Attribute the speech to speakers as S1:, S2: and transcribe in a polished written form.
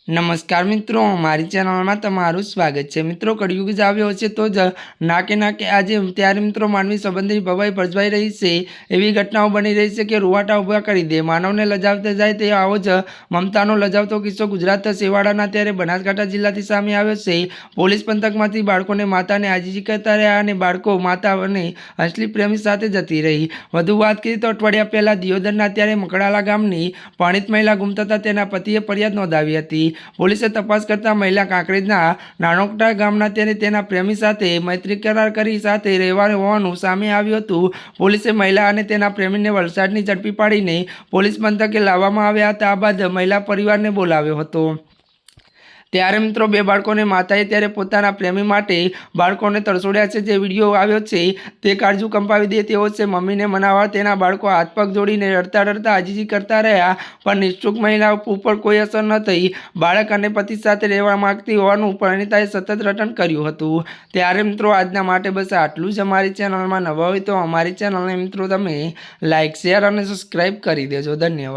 S1: नमस्कार मित्रों, हमारी चैनल में तमारू स्वागत है। मित्रों, कलयुग ज આવ્યો છે તો જ નાકે નાકે આજે ત્યારે મિત્રો માનવી સંબંધની ભવાઈ ભજવાઈ રહી છે। એવી ઘટનાઓ બની રહી છે કે રૂવાટા ઊભા કરી દે, માનવને લજાવતા જાય તે આવો જ મમતાનો લજાવતો કિસ્સો ગુજરાત સેવાડાના ત્યારે બનાસકાંઠા જિલ્લાથી સામે આવ્યો છે। પોલીસ પંથકમાંથી બાળકોને માતાને આજીજી કરતા રહ્યા અને બાળકો માતા અને અસલી પ્રેમી સાથે જતી રહી। વધુ વાત કરીએ તો અઠવાડિયા પહેલા દિયોદરના ત્યારે મકડાલા ગામની પરિણીત મહિલા ગુમ થતા તેના પતિએ ફરિયાદ નોંધાવી હતી। પોલીસે તપાસ કરતા મહિલા કાંકરેજના નાનોકટા ગામના તેના પ્રેમી સાથે મૈત્રી કરાર કરી સાથે રહેવાનું હોવાનું સામે આવ્યું હતું। પોલીસે મહિલા અને તેના પ્રેમીને વલસાડની ઝડપી પાડીને પોલીસ મથકે લાવવામાં આવ્યા હતા। આ બાદ મહિલા પરિવારને બોલાવ્યો હતો। ત્યારે મિત્રો બે બાળકોને માતાએ ત્યારે પોતાના પ્રેમી માટે બાળકોને તરસોડ્યા છે। જે વિડીયો આવ્યો છે તે કાળજું કંપાવી દે તેવો છે। મમ્મીને મનાવવા તેના બાળકો હાથ પગ જોડીને રડતા રડતા આજીજી કરતા રહ્યા, પણ નિષ્ઠુક મહિલા ઉપર કોઈ અસર ન થઈ। બાળક અને પતિ સાથે રહેવા માંગતી હોવાનું પરિણીતાએ સતત રટણ કર્યું હતું। ત્યારે મિત્રો આજના માટે બસ આટલું જ। અમારી ચેનલમાં નવા હોય તો અમારી ચેનલને મિત્રો તમે લાઇક, શેર અને સબસ્ક્રાઈબ કરી દેજો। ધન્યવાદ।